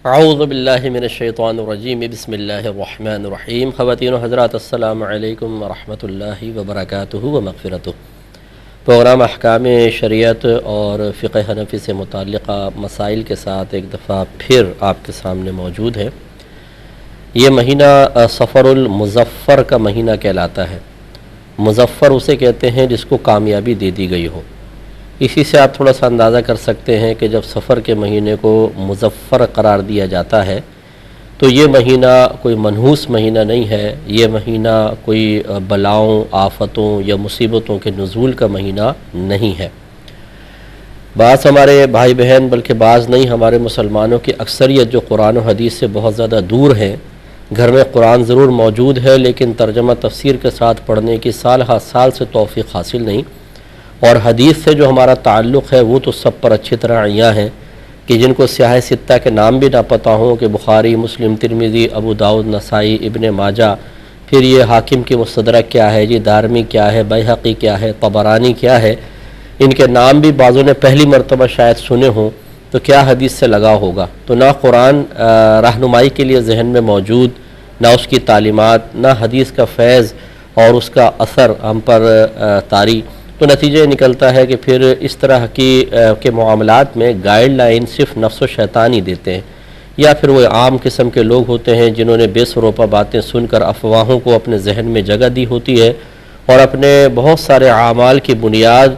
اعوذ باللہ من الشیطان الرجیم بسم اللہ الرحمن الرحیم۔ خواتین و حضرات السلام علیکم ورحمۃ اللہ وبرکاتہ و مغفرتہ۔ پروگرام احکام شریعت اور فقہ حنفی سے متعلقہ مسائل کے ساتھ ایک دفعہ پھر آپ کے سامنے موجود ہے۔ یہ مہینہ صفر المظفر کا مہینہ کہلاتا ہے۔ مظفر اسے کہتے ہیں جس کو کامیابی دے دی گئی ہو۔ اسی سے آپ تھوڑا سا اندازہ کر سکتے ہیں کہ جب سفر کے مہینے کو مظفر قرار دیا جاتا ہے تو یہ مہینہ کوئی منحوس مہینہ نہیں ہے، یہ مہینہ کوئی بلاؤں، آفتوں یا مصیبتوں کے نزول کا مہینہ نہیں ہے۔ بعض ہمارے بھائی بہن، بلکہ بعض نہیں، ہمارے مسلمانوں کی اکثریت جو قرآن و حدیث سے بہت زیادہ دور ہیں، گھر میں قرآن ضرور موجود ہے لیکن ترجمہ تفسیر کے ساتھ پڑھنے کی سال ہر سال سے توفیق حاصل نہیں، اور حدیث سے جو ہمارا تعلق ہے وہ تو سب پر اچھی طرح عیاں ہیں کہ جن کو سیاہ ستہ کے نام بھی نہ پتہ ہوں کہ بخاری، مسلم، ترمذی، ابو داؤد، نسائی، ابن ماجہ، پھر یہ حاکم کی مستدرک کیا ہے، دارمی کیا ہے، بیہقی کیا ہے، طبرانی کیا ہے، ان کے نام بھی بعضوں نے پہلی مرتبہ شاید سنے ہوں، تو کیا حدیث سے لگا ہوگا؟ تو نہ قرآن رہنمائی کے لیے ذہن میں موجود، نہ اس کی تعلیمات، نہ حدیث کا فیض اور اس کا اثر ہم پر طاری، تو نتیجہ نکلتا ہے کہ پھر اس طرح کے معاملات میں گائیڈ لائن صرف نفس و شیطان ہی دیتے ہیں، یا پھر وہ عام قسم کے لوگ ہوتے ہیں جنہوں نے بے سروپا باتیں سن کر افواہوں کو اپنے ذہن میں جگہ دی ہوتی ہے اور اپنے بہت سارے اعمال کی بنیاد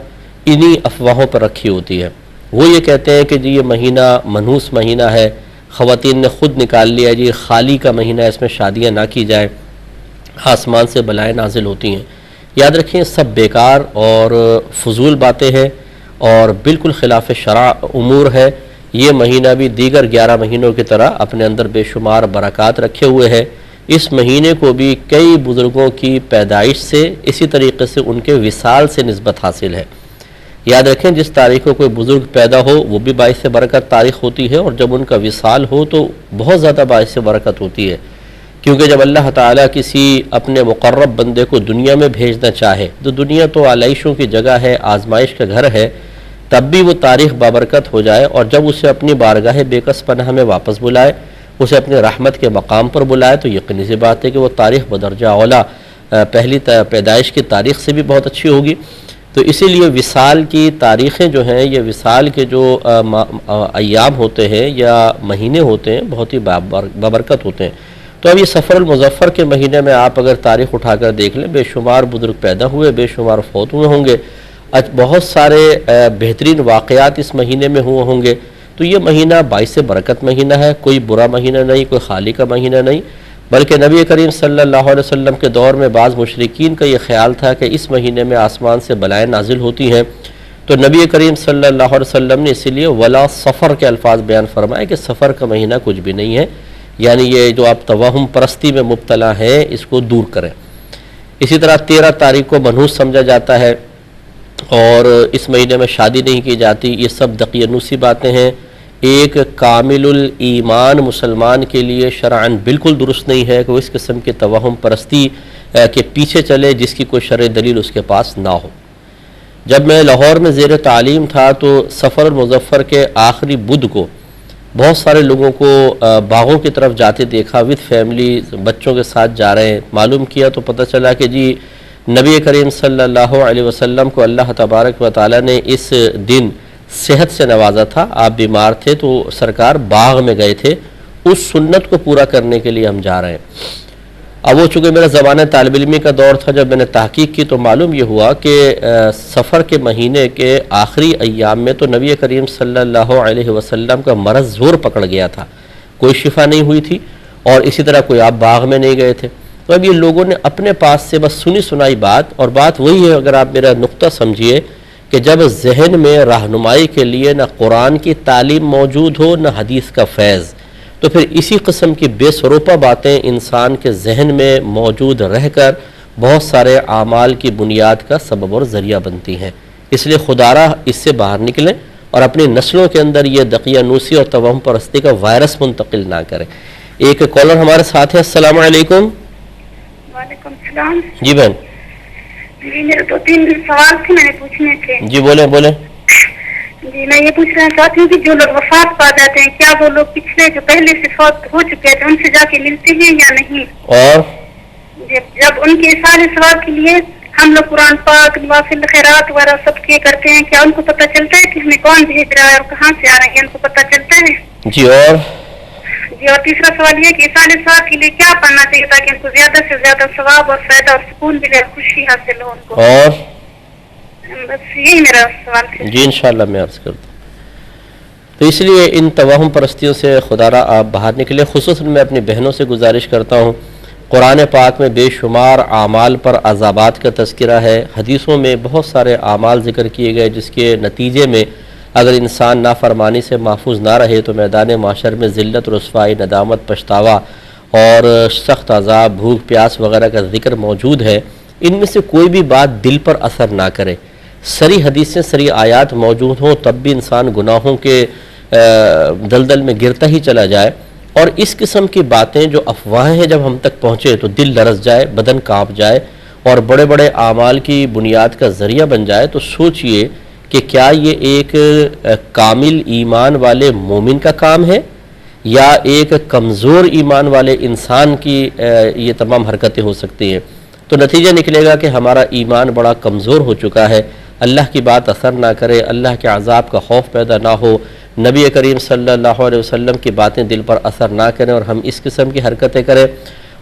انہی افواہوں پر رکھی ہوتی ہے۔ وہ یہ کہتے ہیں کہ جی یہ مہینہ منحوس مہینہ ہے، خواتین نے خود نکال لیا جی خالی کا مہینہ، اس میں شادیاں نہ کی جائیں، آسمان سے بلائیں نازل ہوتی ہیں۔ یاد رکھیں سب بیکار اور فضول باتیں ہیں اور بالکل خلاف شرع امور ہے۔ یہ مہینہ بھی دیگر 11 مہینوں کی طرح اپنے اندر بے شمار برکات رکھے ہوئے ہے۔ اس مہینے کو بھی کئی بزرگوں کی پیدائش سے، اسی طریقے سے ان کے وصال سے نسبت حاصل ہے۔ یاد رکھیں جس تاریخ کو کوئی بزرگ پیدا ہو وہ بھی باعث برکت تاریخ ہوتی ہے، اور جب ان کا وصال ہو تو بہت زیادہ باعث برکت ہوتی ہے، کیونکہ جب اللہ تعالیٰ کسی اپنے مقرب بندے کو دنیا میں بھیجنا چاہے تو دنیا تو آلائشوں کی جگہ ہے، آزمائش کا گھر ہے، تب بھی وہ تاریخ بابرکت ہو جائے، اور جب اسے اپنی بارگاہ بے کس پناہ میں واپس بلائے، اسے اپنے رحمت کے مقام پر بلائے، تو یقینی سی بات ہے کہ وہ تاریخ بدرجہ اولیٰ پہلی پیدائش کی تاریخ سے بھی بہت اچھی ہوگی۔ تو اسی لیے وصال کی تاریخیں جو ہیں، یہ وصال کے جو ایام ہوتے ہیں یا مہینے ہوتے ہیں بہت ہی بابرکت ہوتے ہیں۔ تو اب یہ صفر المظفر کے مہینے میں آپ اگر تاریخ اٹھا کر دیکھ لیں، بے شمار بزرگ پیدا ہوئے، بے شمار فوت ہوئے ہوں گے، بہت سارے بہترین واقعات اس مہینے میں ہوئے ہوں گے۔ تو یہ مہینہ باعث برکت مہینہ ہے، کوئی برا مہینہ نہیں، کوئی خالی کا مہینہ نہیں، بلکہ نبی کریم صلی اللہ علیہ وسلم کے دور میں بعض مشرکین کا یہ خیال تھا کہ اس مہینے میں آسمان سے بلائیں نازل ہوتی ہیں، تو نبی کریم صلی اللہ علیہ وسلم نے اسی لیے ولا صفر کے الفاظ بیان فرمائے کہ سفر کا مہینہ کچھ بھی نہیں ہے، یعنی یہ جو آپ توہم پرستی میں مبتلا ہیں اس کو دور کریں۔ اسی طرح 13 تاریخ کو منحوس سمجھا جاتا ہے اور اس مہینے میں شادی نہیں کی جاتی، یہ سب دقیانوسی باتیں ہیں۔ ایک کامل الایمان مسلمان کے لیے شرعاً بالکل درست نہیں ہے کہ وہ اس قسم کے توہم پرستی کے پیچھے چلے جس کی کوئی شرعی دلیل اس کے پاس نہ ہو۔ جب میں لاہور میں زیر تعلیم تھا تو صفر المظفر کے آخری بدھ کو بہت سارے لوگوں کو باغوں کی طرف جاتے دیکھا، وتھ فیملی بچوں کے ساتھ جا رہے ہیں۔ معلوم کیا تو پتہ چلا کہ جی نبی کریم صلی اللہ علیہ وسلم کو اللہ تبارک و تعالیٰ نے اس دن صحت سے نوازا تھا، آپ بیمار تھے تو سرکار باغ میں گئے تھے، اس سنت کو پورا کرنے کے لیے ہم جا رہے ہیں۔ اب وہ چونکہ میرا زمانہ طالب علمی کا دور تھا، جب میں نے تحقیق کی تو معلوم یہ ہوا کہ سفر کے مہینے کے آخری ایام میں تو نبی کریم صلی اللہ علیہ وسلم کا مرض زور پکڑ گیا تھا، کوئی شفا نہیں ہوئی تھی، اور اسی طرح کوئی آپ باغ میں نہیں گئے تھے۔ تو اب یہ لوگوں نے اپنے پاس سے بس سنی سنائی بات، اور بات وہی ہے، اگر آپ میرا نقطہ سمجھیے کہ جب ذہن میں رہنمائی کے لیے نہ قرآن کی تعلیم موجود ہو نہ حدیث کا فیض، تو پھر اسی قسم کی بے سروپا باتیں انسان کے ذہن میں موجود رہ کر بہت سارے اعمال کی بنیاد کا سبب اور ذریعہ بنتی ہیں۔ اس لیے خدارہ اس سے باہر نکلیں اور اپنی نسلوں کے اندر یہ دقیانوسی اور توہم پرستی کا وائرس منتقل نہ کریں۔ ایک کالر ہمارے ساتھ ہے۔ السلام علیکم۔ وعلیکم السلام۔ جی بہن۔ جی میرے 2-3 سوال تھے، میں نے پوچھنے تھے۔ جی بولیں بولیں۔ جی میں یہ پوچھنا چاہتی ہوں کہ جو لوگ وفات پا جاتے ہیں کیا وہ لوگ پچھلے جو پہلے سے فوت ہو چکے ہیں ان سے جا کے ملتے ہیں یا نہیں؟ اور جب ان کے اصال ثواب کے لیے ہم لوگ قرآن پاک نوافل خیرات وغیرہ سب کے کرتے ہیں، کیا ان کو پتہ چلتا ہے کہ ہمیں کون بھیج رہا ہے اور کہاں سے آ رہے ہیں؟ ان کو پتہ چلتا ہے؟ جی اور تیسرا سوال یہ کہ اصال ثواب کے لیے کیا پڑھنا چاہیے تاکہ ان کو زیادہ سے زیادہ ثواب اور فائدہ اور سکون ملے اور خوشی حاصل ہو ان کو؟ اور بس یہی میرا سوال ہے جی انشاءاللہ میں عرض کرتا ہوں۔ تو اس لیے ان توہم پرستیوں سے خدا را آپ باہر نکلے۔ خصوصاً میں اپنی بہنوں سے گزارش کرتا ہوں، قرآن پاک میں بے شمار اعمال پر عذابات کا تذکرہ ہے، حدیثوں میں بہت سارے اعمال ذکر کیے گئے جس کے نتیجے میں اگر انسان نافرمانی سے محفوظ نہ رہے تو میدان معاشر میں ذلت، رسوائی، ندامت، پچھتاوا اور سخت عذاب، بھوک پیاس وغیرہ کا ذکر موجود ہے۔ ان میں سے کوئی بھی بات دل پر اثر نہ کرے، سری حدیثیں، سری آیات موجود ہوں تب بھی انسان گناہوں کے دلدل میں گرتا ہی چلا جائے، اور اس قسم کی باتیں جو افواہیں ہیں جب ہم تک پہنچے تو دل لرز جائے، بدن کانپ جائے اور بڑے بڑے اعمال کی بنیاد کا ذریعہ بن جائے، تو سوچئے کہ کیا یہ ایک کامل ایمان والے مومن کا کام ہے یا ایک کمزور ایمان والے انسان کی یہ تمام حرکتیں ہو سکتی ہیں؟ تو نتیجہ نکلے گا کہ ہمارا ایمان بڑا کمزور ہو چکا ہے، اللہ کی بات اثر نہ کرے، اللہ کے عذاب کا خوف پیدا نہ ہو، نبی کریم صلی اللہ علیہ وسلم کی باتیں دل پر اثر نہ کریں اور ہم اس قسم کی حرکتیں کریں،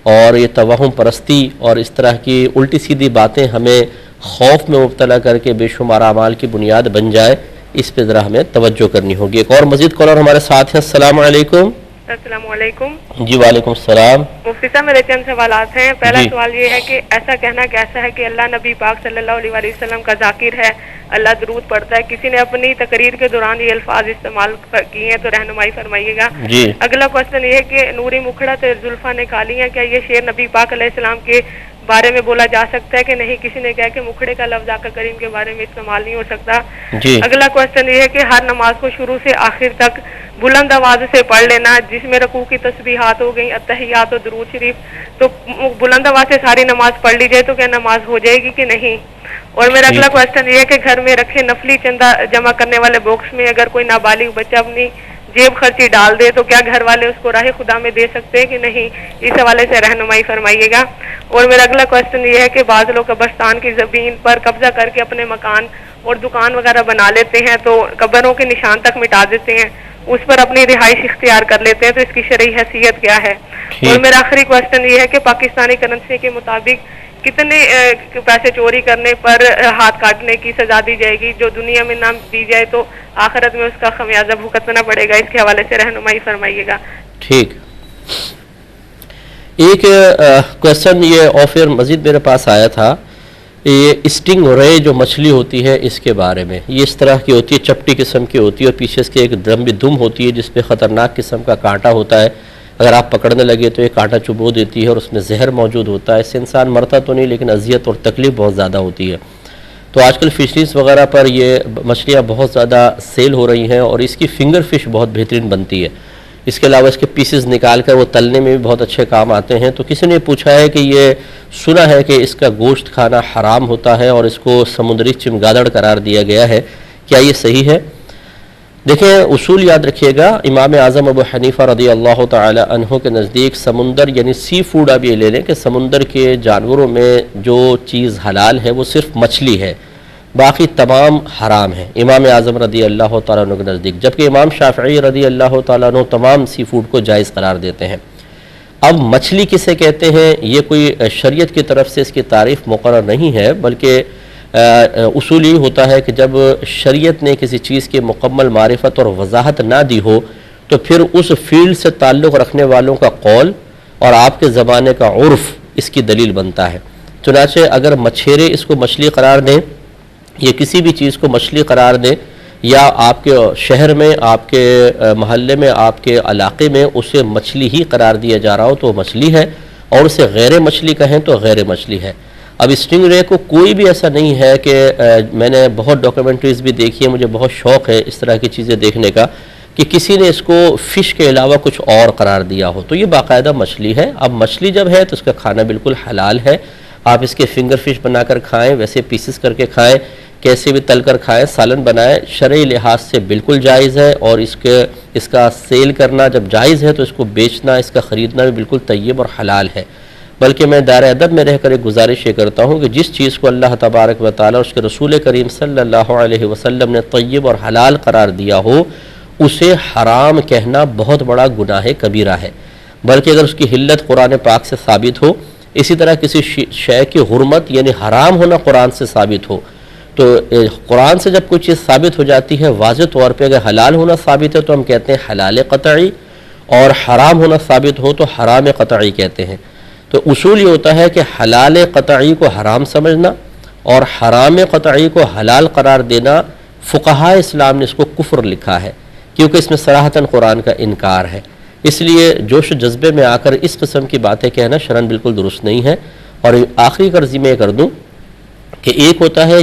اور یہ توہم پرستی اور اس طرح کی الٹی سیدھی باتیں ہمیں خوف میں مبتلا کر کے بے شمار اعمال کی بنیاد بن جائے، اس پہ ذرا ہمیں توجہ کرنی ہوگی۔ ایک اور مزید کالر ہمارے ساتھ ہیں۔ السلام علیکم۔ السلام علیکم جی وعلیکم السلام۔ مفتی صاحب میرے چند سوالات ہیں۔ پہلا جی۔ سوال یہ ہے کہ ایسا کہنا کیسا ہے کہ اللہ نبی پاک صلی اللہ علیہ وآلہ وسلم کا ذاکر ہے، اللہ درود پڑھتا ہے؟ کسی نے اپنی تقریر کے دوران یہ الفاظ استعمال کی ہیں تو رہنمائی فرمائیے گا۔ جی اگلا کوشچن یہ ہے کہ نوری مکھڑا تے زلفا نے کالی ہیں، کیا یہ شعر نبی پاک علیہ السلام کے بارے میں بولا جا سکتا ہے کہ نہیں؟ کسی نے کہا کہ مکھڑے کا لفظ آقا کریم کے بارے میں استعمال نہیں ہو سکتا۔ جی اگلا کوشچن یہ ہے کہ ہر نماز کو شروع سے آخر تک بلند آواز سے پڑھ لینا، جس میں رکوع کی تسبیحات ہو گئیں، اتحیات و درود شریف، تو بلند آواز سے ساری نماز پڑھ لی جائے تو کیا نماز ہو جائے گی کہ نہیں؟ اور میرا اگلا کوشچن یہ ہے کہ گھر میں رکھے نفلی چندہ جمع کرنے والے باکس میں اگر کوئی نابالغ بچہ اپنی جیب خرچی ڈال دے تو کیا گھر والے اس کو راہ خدا میں دے سکتے ہیں کہ نہیں؟ اس حوالے سے رہنمائی فرمائیے گا۔ اور میرا اگلا کوشچن یہ ہے کہ بعض لوگ قبرستان کی زمین پر قبضہ کر کے اپنے مکان اور دکان وغیرہ بنا لیتے ہیں تو قبروں کے نشان تک مٹا دیتے ہیں، اس پر اپنی رہائش اختیار کر لیتے ہیں، تو اس کی شرعی حیثیت کیا ہے؟ اور میرا آخری کوشچن یہ ہے کہ پاکستانی کرنسی کے مطابق کتنے پیسے چوری کرنے پر ہاتھ کاٹنے کی سزا دی جائے گی؟ جو دنیا میں نہ دی جائے تو آخرت میں اس کا خمیازہ بھگتنا پڑے گا، اس کے حوالے سے رہنمائی فرمائیے گا۔ ٹھیک۔ ایک کویسچن یہ آفر مزید میرے پاس آیا تھا، یہ اسٹنگ رے جو مچھلی ہوتی ہے اس کے بارے میں، یہ اس طرح کی ہوتی ہے، چپٹی قسم کی ہوتی ہے اور پیچھے اس کے ایک لمبی دم ہوتی ہے جس پہ خطرناک قسم کا کانٹا ہوتا ہے، اگر آپ پکڑنے لگے تو یہ کانٹا چبو دیتی ہے اور اس میں زہر موجود ہوتا ہے، اس سے انسان مرتا تو نہیں لیکن اذیت اور تکلیف بہت زیادہ ہوتی ہے۔ تو آج کل فشریز وغیرہ پر یہ مچھلیاں بہت زیادہ سیل ہو رہی ہیں اور اس کی فنگر فش بہت بہترین بنتی ہے، اس کے علاوہ اس کے پیسز نکال کر وہ تلنے میں بھی بہت اچھے کام آتے ہیں۔ تو کسی نے پوچھا ہے کہ یہ سنا ہے کہ اس کا گوشت کھانا حرام ہوتا ہے اور اس کو سمندری چمگادڑ قرار دیا گیا ہے، کیا یہ صحیح ہے؟ دیکھیں اصول یاد رکھیے گا، امام اعظم ابو حنیفہ رضی اللہ تعالی عنہ کے نزدیک سمندر یعنی سی فوڈ آپ یہ لے لیں کہ سمندر کے جانوروں میں جو چیز حلال ہے وہ صرف مچھلی ہے، باقی تمام حرام ہیں امام اعظم رضی اللہ تعالیٰ عنہ کے نزدیک، جبکہ امام شافعی رضی اللہ تعالیٰ عنہ تمام سی فوڈ کو جائز قرار دیتے ہیں۔ اب مچھلی کسے کہتے ہیں یہ کوئی شریعت کی طرف سے اس کی تعریف مقرر نہیں ہے، بلکہ اصول یہ ہوتا ہے کہ جب شریعت نے کسی چیز کی مکمل معرفت اور وضاحت نہ دی ہو تو پھر اس فیلڈ سے تعلق رکھنے والوں کا قول اور آپ کے زمانے کا عرف اس کی دلیل بنتا ہے۔ چنانچہ اگر مچھیرے اس کو مچھلی قرار دیں یا کسی بھی چیز کو مچھلی قرار دیں یا آپ کے شہر میں، آپ کے محلے میں، آپ کے علاقے میں اسے مچھلی ہی قرار دیا جا رہا ہو تو وہ مچھلی ہے، اور اسے غیر مچھلی کہیں تو غیر مچھلی ہے۔ اب اسٹنگ رے کو کوئی بھی ایسا نہیں ہے کہ میں نے بہت ڈاکیومنٹریز بھی دیکھی ہیں، مجھے بہت شوق ہے اس طرح کی چیزیں دیکھنے کا، کہ کسی نے اس کو فش کے علاوہ کچھ اور قرار دیا ہو، تو یہ باقاعدہ مچھلی ہے۔ اب مچھلی جب ہے تو اس کا کھانا بالکل حلال ہے، آپ اس کے فنگر فش بنا کر کھائیں، ویسے پیسز کر کے کھائیں، کیسے بھی تل کر کھائیں، سالن بنائیں، شرعی لحاظ سے بالکل جائز ہے، اور اس کا سیل کرنا جب جائز ہے تو اس کو بیچنا، اس کا خریدنا بھی بالکل طیب اور حلال ہے۔ بلکہ میں دائرہ ادب میں رہ کر ایک گزارش یہ کرتا ہوں کہ جس چیز کو اللہ تبارک و تعالیٰ اور اس کے رسول کریم صلی اللہ علیہ وسلم نے طیب اور حلال قرار دیا ہو، اسے حرام کہنا بہت بڑا گناہ کبیرہ ہے۔ بلکہ اگر اس کی حلت قرآن پاک سے ثابت ہو، اسی طرح کسی شے کی حرمت یعنی حرام ہونا قرآن سے ثابت ہو، تو قرآن سے جب کوئی چیز ثابت ہو جاتی ہے واضح طور پہ، اگر حلال ہونا ثابت ہے تو ہم کہتے ہیں حلال قطعی، اور حرام ہونا ثابت ہو تو حرام قطعی کہتے ہیں۔ تو اصول یہ ہوتا ہے کہ حلال قطعی کو حرام سمجھنا اور حرام قطعی کو حلال قرار دینا، فقہاء اسلام نے اس کو کفر لکھا ہے، کیونکہ اس میں صراحتاً قرآن کا انکار ہے۔ اس لیے جوش و جذبے میں آ کر اس قسم کی باتیں کہنا شرعاً بالکل درست نہیں ہے۔ اور آخری قرضی میں یہ کر دوں کہ ایک ہوتا ہے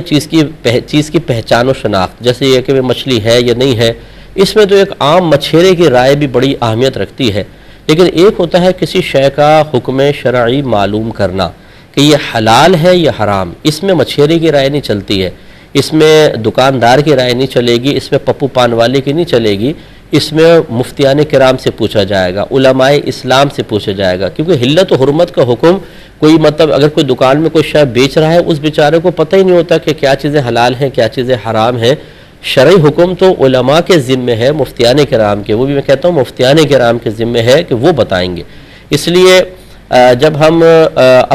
چیز کی پہچان و شناخت، جیسے یہ کہ مچھلی ہے یا نہیں ہے، اس میں تو ایک عام مچھیرے کی رائے بھی بڑی اہمیت رکھتی ہے، لیکن ایک ہوتا ہے کسی شے کا حکم شرعی معلوم کرنا کہ یہ حلال ہے یا حرام۔ اس میں مچھیرے کی رائے نہیں چلتی ہے، اس میں دکاندار کی رائے نہیں چلے گی، اس میں پپو پان والے کی نہیں چلے گی، اس میں مفتیان کرام سے پوچھا جائے گا، علماء اسلام سے پوچھا جائے گا، کیونکہ حلت و حرمت کا حکم کوئی مطلب اگر کوئی دکان میں کوئی شے بیچ رہا ہے، اس بیچارے کو پتہ ہی نہیں ہوتا کہ کیا چیزیں حلال ہیں کیا چیزیں حرام ہیں۔ شرعی حکم تو علماء کے ذمے ہے، مفتیان کرام کے، وہ بھی میں کہتا ہوں مفتیان کرام کے ذمے ہے کہ وہ بتائیں گے۔ اس لیے جب ہم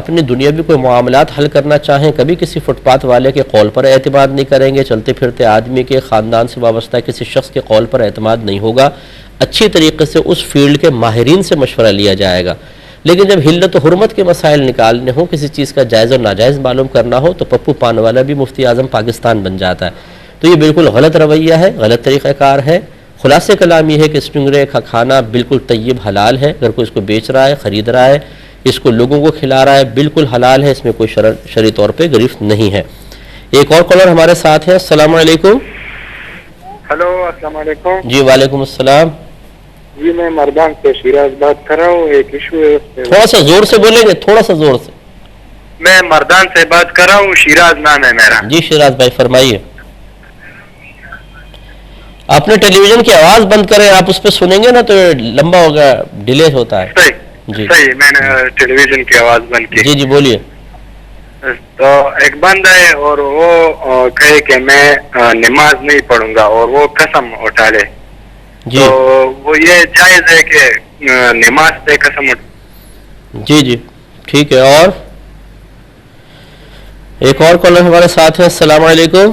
اپنی دنیاوی کوئی معاملات حل کرنا چاہیں، کبھی کسی فٹ پاتھ والے کے قول پر اعتماد نہیں کریں گے، چلتے پھرتے آدمی کے خاندان سے وابستہ کسی شخص کے قول پر اعتماد نہیں ہوگا، اچھی طریقے سے اس فیلڈ کے ماہرین سے مشورہ لیا جائے گا۔ لیکن جب حلت و حرمت کے مسائل نکالنے ہوں، کسی چیز کا جائز اور ناجائز معلوم کرنا ہو، تو پپو پان والا بھی مفتی اعظم پاکستان بن جاتا ہے۔ تو یہ بالکل غلط رویہ ہے، غلط طریقہ کار ہے۔ خلاصہ کلام یہ ہے کہ سٹنگرے کا کھانا بالکل طیب حلال ہے، اگر کوئی اس کو بیچ رہا ہے، خرید رہا ہے، اس کو لوگوں کو کھلا رہا ہے، بالکل حلال ہے، اس میں کوئی شرعی طور پہ گرفت نہیں ہے۔ ایک اور کالر ہمارے ساتھ ہے۔ السلام علیکم۔ ہلو، السلام علیکم۔ جی وعلیکم السلام۔ جی میں مردان سے شیراز بات کر رہا ہوں، ایک ایشو ہے۔ تھوڑا سا زور سے بولیں گے، تھوڑا سا زور سے۔ میں مردان سے بات کر رہا ہوں، شیراز نام ہے میرا۔ جی شیراز بھائی فرمائیے۔ اپنے ٹیلی ویژن کی آواز بند کریں، آپ اس پہ سنیں گے نا تو لمبا ہوگا، ڈیلے ہوتا ہے۔ صحیح صحیح، میں نے ٹیلی ویژن کی آواز بند کی۔ جی جی بولیے۔ تو ایک بند ہے اور وہ کہے کہ میں نماز نہیں پڑھوں گا اور وہ قسم اٹھا لے، جی تو وہ یہ جائز ہے کہ نماز پہ قسم جی جی ٹھیک ہے۔ اور ایک اور کالر ہمارے ساتھ ہے۔ السلام علیکم۔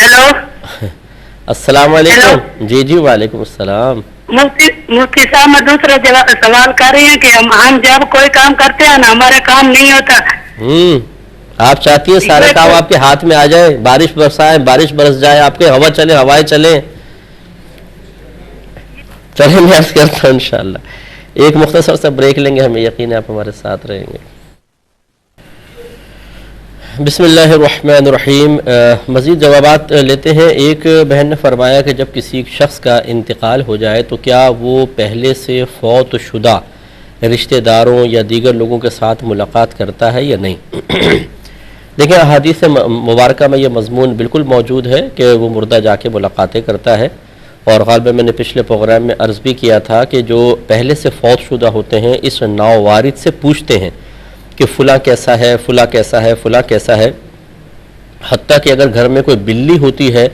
ہیلو السلام علیکم۔ جی جی وعلیکم السلام۔ مفتی صاحب میں دوسرا سوال کر رہی ہیں کہ ہم جب کوئی کام کرتے ہیں نا ہمارا کام نہیں ہوتا۔ آپ چاہتی ہیں سارے کام آپ کے ہاتھ میں آ جائے، بارش برسائے، بارش برس جائے، آپ کے ہوا چلے، ہوائیں چلیں۔ چلیں میں عرض کرتا ہوں انشاءاللہ ایک مختصر سا بریک لیں گے، ہمیں یقین ہے آپ ہمارے ساتھ رہیں گے۔ بسم اللہ الرحمن الرحیم۔ مزید جوابات لیتے ہیں۔ ایک بہن نے فرمایا کہ جب کسی شخص کا انتقال ہو جائے تو کیا وہ پہلے سے فوت شدہ رشتہ داروں یا دیگر لوگوں کے ساتھ ملاقات کرتا ہے یا نہیں؟ دیکھیں احادیث مبارکہ میں یہ مضمون بالکل موجود ہے کہ وہ مردہ جا کے ملاقاتیں کرتا ہے، اور غالباً میں نے پچھلے پروگرام میں عرض بھی کیا تھا کہ جو پہلے سے فوت شدہ ہوتے ہیں اس ناوارث سے پوچھتے ہیں کہ فلاں کیسا ہے، فلاں کیسا ہے، فلاں کیسا ہے، حتیٰ کہ اگر گھر میں کوئی بلی ہوتی ہے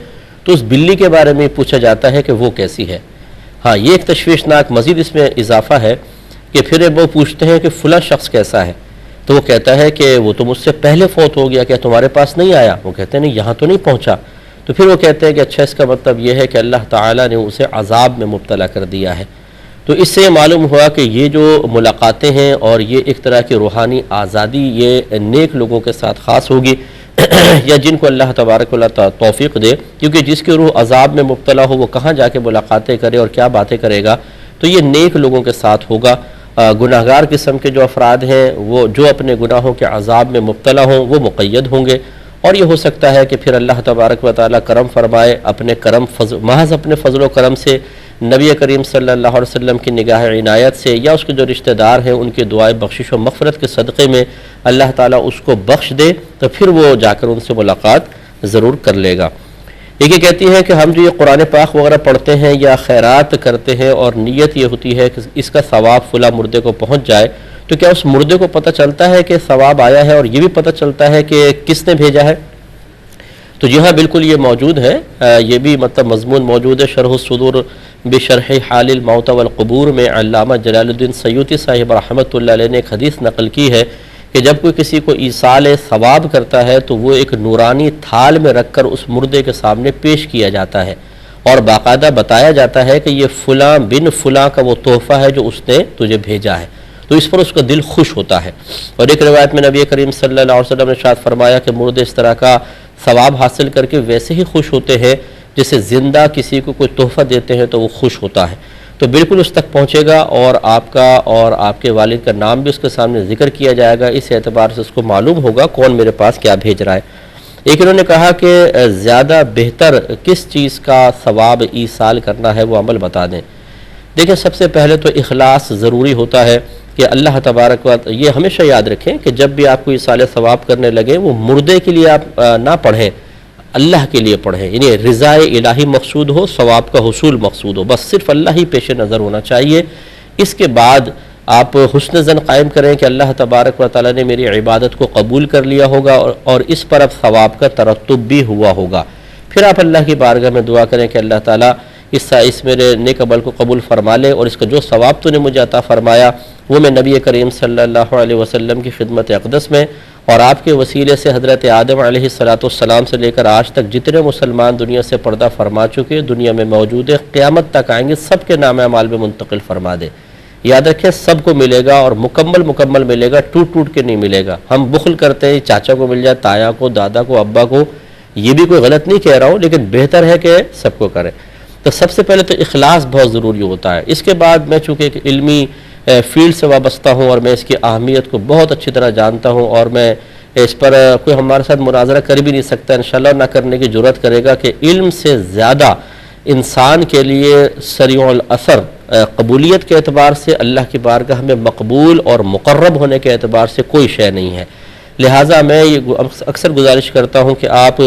تو اس بلی کے بارے میں پوچھا جاتا ہے کہ وہ کیسی ہے۔ ہاں یہ ایک تشویشناک مزید اس میں اضافہ ہے کہ پھر وہ پوچھتے ہیں کہ فلاں شخص کیسا ہے، تو وہ کہتا ہے کہ وہ تو مجھ سے پہلے فوت ہو گیا، کیا تمہارے پاس نہیں آیا؟ وہ کہتے ہیں نہیں یہاں تو نہیں پہنچا۔ تو پھر وہ کہتے ہیں کہ اچھا اس کا مطلب یہ ہے کہ اللہ تعالیٰ نے اسے عذاب میں مبتلا کر دیا ہے۔ تو اس سے معلوم ہوا کہ یہ جو ملاقاتیں ہیں اور یہ ایک طرح کی روحانی آزادی یہ نیک لوگوں کے ساتھ خاص ہوگی یا جن کو اللہ تبارک و تعالیٰ توفیق دے، کیونکہ جس کی روح عذاب میں مبتلا ہو وہ کہاں جا کے ملاقاتیں کرے اور کیا باتیں کرے گا، تو یہ نیک لوگوں کے ساتھ ہوگا۔ گناہ گار قسم کے جو افراد ہیں وہ جو اپنے گناہوں کے عذاب میں مبتلا ہوں وہ مقید ہوں گے، اور یہ ہو سکتا ہے کہ پھر اللہ تبارک و تعالیٰ کرم فرمائے اپنے محض اپنے فضل و کرم سے، نبی کریم صلی اللہ علیہ وسلم کی نگاہ عنایت سے، یا اس کے جو رشتہ دار ہیں ان کی دعائے بخشش و مغفرت کے صدقے میں اللہ تعالیٰ اس کو بخش دے، تو پھر وہ جا کر ان سے ملاقات ضرور کر لے گا۔ یہ کہتی ہیں کہ ہم جو یہ قرآن پاک وغیرہ پڑھتے ہیں یا خیرات کرتے ہیں اور نیت یہ ہوتی ہے کہ اس کا ثواب فلاں مردے کو پہنچ جائے، تو کیا اس مردے کو پتہ چلتا ہے کہ ثواب آیا ہے اور یہ بھی پتہ چلتا ہے کہ کس نے بھیجا ہے؟ تو جی ہاں بالکل یہ موجود ہے، یہ بھی مضمون موجود ہے شرح الصدور بشرح حال الموت والقبور میں علامہ جلال الدین سیوطی صاحب رحمۃ اللہ علیہ نے ایک حدیث نقل کی ہے کہ جب کوئی کسی کو ایصال ثواب کرتا ہے تو وہ ایک نورانی تھال میں رکھ کر اس مردے کے سامنے پیش کیا جاتا ہے اور باقاعدہ بتایا جاتا ہے کہ یہ فلاں بن فلاں کا وہ تحفہ ہے جو اس نے تجھے بھیجا ہے، تو اس پر اس کا دل خوش ہوتا ہے۔ اور ایک روایت میں نبی کریم صلی اللہ علیہ وسلم نے ارشاد فرمایا کہ مردے اس طرح کا ثواب حاصل کر کے ویسے ہی خوش ہوتے ہیں جسے زندہ کسی کو کوئی تحفہ دیتے ہیں تو وہ خوش ہوتا ہے۔ تو بالکل اس تک پہنچے گا اور آپ کا اور آپ کے والد کا نام بھی اس کے سامنے ذکر کیا جائے گا، اس اعتبار سے اس کو معلوم ہوگا کون میرے پاس کیا بھیج رہا ہے۔ ایک انہوں نے کہا کہ زیادہ بہتر کس چیز کا ثواب ایصال کرنا ہے وہ عمل بتا دیں۔ دیکھیں سب سے پہلے تو اخلاص ضروری ہوتا ہے کہ اللہ تبارک و تعالی، یہ ہمیشہ یاد رکھیں کہ جب بھی آپ کو ایصال ثواب کرنے لگے وہ مردے کے لیے آپ نہ پڑھیں، اللہ کے لیے پڑھیں، یعنی رضا الہی مقصود ہو، ثواب کا حصول مقصود ہو، بس صرف اللہ ہی پیش نظر ہونا چاہیے۔ اس کے بعد آپ حسن ظن قائم کریں کہ اللہ تبارک و تعالی نے میری عبادت کو قبول کر لیا ہوگا اور اس پر اب ثواب کا ترتب بھی ہوا ہوگا۔ پھر آپ اللہ کی بارگاہ میں دعا کریں کہ اللہ تعالیٰ اس میرے نیک عمل کو قبول فرما لے اور اس کا جو ثواب تو نے مجھے عطا فرمایا وہ میں نبی کریم صلی اللہ علیہ وسلم کی خدمت اقدس میں اور آپ کے وسیلے سے حضرت آدم علیہ السلام سے لے کر آج تک جتنے مسلمان دنیا سے پردہ فرما چکے، دنیا میں موجود ہے، قیامت تک آئیں گے، سب کے نام اعمال میں منتقل فرما دے۔ یاد رکھیں سب کو ملے گا اور مکمل ملے گا، ٹوٹ کے نہیں ملے گا۔ ہم بخل کرتے ہیں چاچا کو مل جائے، تایا کو، دادا کو، ابا کو، یہ بھی کوئی غلط نہیں کہہ رہا ہوں لیکن بہتر ہے کہ سب کو کرے۔ تو سب سے پہلے تو اخلاص بہت ضروری ہوتا ہے۔ اس کے بعد میں چونکہ ایک علمی فیلڈ سے وابستہ ہوں اور میں اس کی اہمیت کو بہت اچھی طرح جانتا ہوں اور میں اس پر کوئی ہمارے ساتھ مناظرہ کر بھی نہیں سکتا، انشاءاللہ نہ کرنے کی جرات کرے گا کہ علم سے زیادہ انسان کے لیے سریع الاثر قبولیت کے اعتبار سے اللہ کی بارگاہ میں مقبول اور مقرب ہونے کے اعتبار سے کوئی شے نہیں ہے۔ لہٰذا میں یہ اکثر گزارش کرتا ہوں کہ آپ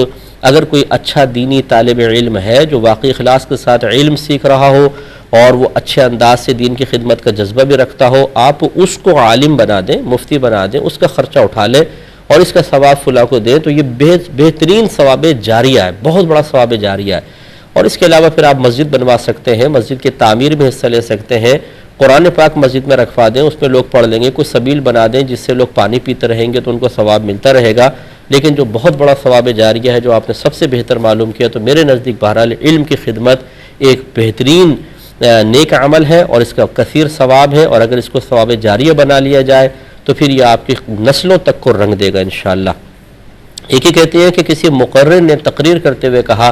اگر کوئی اچھا دینی طالب علم ہے جو واقعی اخلاص کے ساتھ علم سیکھ رہا ہو اور وہ اچھے انداز سے دین کی خدمت کا جذبہ بھی رکھتا ہو، آپ اس کو عالم بنا دیں، مفتی بنا دیں، اس کا خرچہ اٹھا لیں اور اس کا ثواب فلاں کو دیں، تو یہ بہترین ثواب جاریہ ہے، بہت بڑا ثواب جاریہ ہے۔ اور اس کے علاوہ پھر آپ مسجد بنوا سکتے ہیں، مسجد کی تعمیر میں حصہ لے سکتے ہیں، قرآن پاک مسجد میں رکھوا دیں، اس میں لوگ پڑھ لیں گے، کوئی سبیل بنا دیں جس سے لوگ پانی پیتے رہیں گے تو ان کو ثواب ملتا رہے گا۔ لیکن جو بہت بڑا ثواب جاریہ ہے جو آپ نے سب سے بہتر معلوم کیا، تو میرے نزدیک بہرحال علم کی خدمت ایک بہترین نیک عمل ہے اور اس کا کثیر ثواب ہے، اور اگر اس کو ثواب جاریہ بنا لیا جائے تو پھر یہ آپ کی نسلوں تک کو رنگ دے گا انشاءاللہ۔ ایک ہی کہتے ہیں کہ کسی مقرر نے تقریر کرتے ہوئے کہا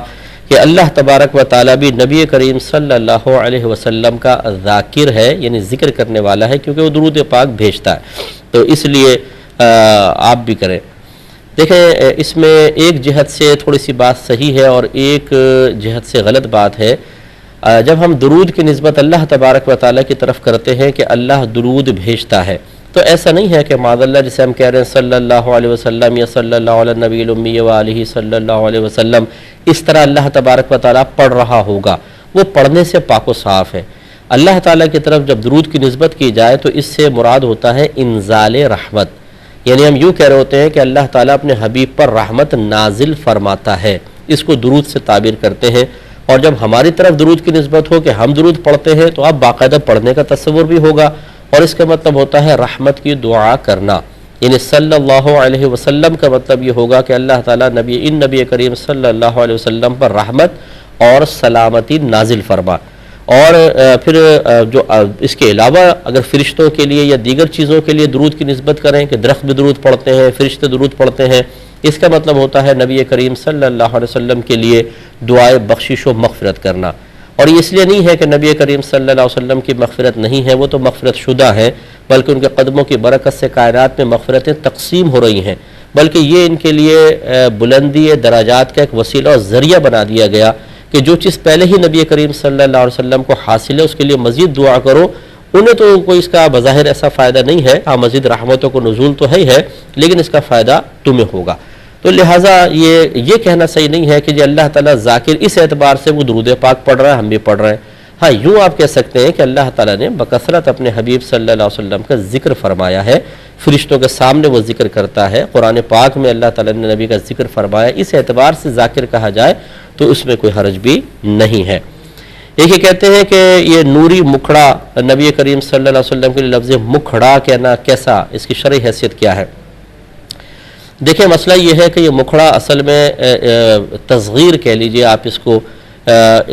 کہ اللہ تبارک و تعالیٰ بھی نبی کریم صلی اللہ علیہ وسلم کا ذاکر ہے، یعنی ذکر کرنے والا ہے، کیونکہ وہ درود پاک بھیجتا ہے، تو اس لیے آپ بھی کریں۔ دیکھیں اس میں ایک جہت سے تھوڑی سی بات صحیح ہے اور ایک جہت سے غلط بات ہے۔ جب ہم درود کی نسبت اللہ تبارک و تعالیٰ کی طرف کرتے ہیں کہ اللہ درود بھیجتا ہے، تو ایسا نہیں ہے کہ معاذ اللہ جسے ہم کہہ رہے ہیں صلی اللہ علیہ وسلم یا صلی اللہ علیہ نبی الامی وآلہ صلی اللہ علیہ وسلم، اس طرح اللہ تبارک و تعالیٰ پڑھ رہا ہوگا، وہ پڑھنے سے پاک و صاف ہے۔ اللہ تعالیٰ کی طرف جب درود کی نسبت کی جائے تو اس سے مراد ہوتا ہے انزال رحمت، یعنی ہم یوں کہہ رہے ہوتے ہیں کہ اللہ تعالیٰ اپنے حبیب پر رحمت نازل فرماتا ہے، اس کو درود سے تعبیر کرتے ہیں۔ اور جب ہماری طرف درود کی نسبت ہو کہ ہم درود پڑھتے ہیں تو اب باقاعدہ پڑھنے کا تصور بھی ہوگا، اور اس کا مطلب ہوتا ہے رحمت کی دعا کرنا، یعنی صلی اللہ علیہ وسلم کا مطلب یہ ہوگا کہ اللہ تعالیٰ نبی کریم صلی اللہ علیہ وسلم پر رحمت اور سلامتی نازل فرما۔ اور پھر جو اس کے علاوہ اگر فرشتوں کے لیے یا دیگر چیزوں کے لیے درود کی نسبت کریں کہ درخت بھی درود پڑھتے ہیں، فرشتے درود پڑھتے ہیں، اس کا مطلب ہوتا ہے نبی کریم صلی اللہ علیہ وسلم کے لیے دعائے بخشش و مغفرت کرنا۔ اور یہ اس لیے نہیں ہے کہ نبی کریم صلی اللہ علیہ وسلم کی مغفرت نہیں ہے، وہ تو مغفرت شدہ ہیں، بلکہ ان کے قدموں کی برکت سے کائنات میں مغفرتیں تقسیم ہو رہی ہیں۔ بلکہ یہ ان کے لیے بلندی درجات کا ایک وسیلہ اور ذریعہ بنا دیا گیا کہ جو چیز پہلے ہی نبی کریم صلی اللہ علیہ وسلم کو حاصل ہے اس کے لیے مزید دعا کرو. انہیں تو کوئی اس کا بظاہر ایسا فائدہ نہیں ہے، ہاں مزید رحمتوں کو نزول تو ہے لیکن اس کا فائدہ تمہیں ہوگا. تو لہٰذا یہ کہنا صحیح نہیں ہے کہ اللہ تعالیٰ ذاکر اس اعتبار سے وہ درود پاک پڑھ رہا ہے، ہم بھی پڑھ رہے ہیں. ہاں یوں آپ کہہ سکتے ہیں کہ اللہ تعالیٰ نے بکثرت اپنے حبیب صلی اللہ علیہ وسلم کا ذکر فرمایا ہے، فرشتوں کے سامنے وہ ذکر کرتا ہے، قرآن پاک میں اللہ تعالیٰ نے نبی کا ذکر فرمایا، اس اعتبار سے ذاکر کہا جائے تو اس میں کوئی حرج بھی نہیں ہے. ایک یہ کہتے ہیں کہ یہ نوری مکھڑا نبی کریم صلی اللہ علیہ وسلم کے لیے لفظ مکھڑا کہنا کیسا، اس کی شرعی حیثیت کیا ہے؟ دیکھیں مسئلہ یہ ہے کہ یہ مکھڑا اصل میں تصغیر کہہ لیجئے آپ اس کو.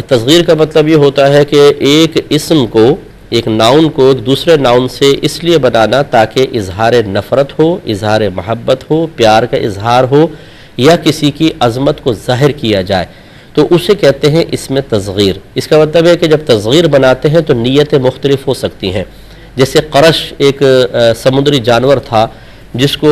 تصغیر کا مطلب یہ ہوتا ہے کہ ایک اسم کو، ایک ناؤن کو ایک دوسرے ناؤن سے اس لیے بنانا تاکہ اظہار نفرت ہو، اظہار محبت ہو، پیار کا اظہار ہو یا کسی کی عظمت کو ظاہر کیا جائے تو اسے کہتے ہیں اسم تصغیر. اس کا مطلب ہے کہ جب تصغیر بناتے ہیں تو نیتیں مختلف ہو سکتی ہیں. جیسے قرش ایک سمندری جانور تھا جس کو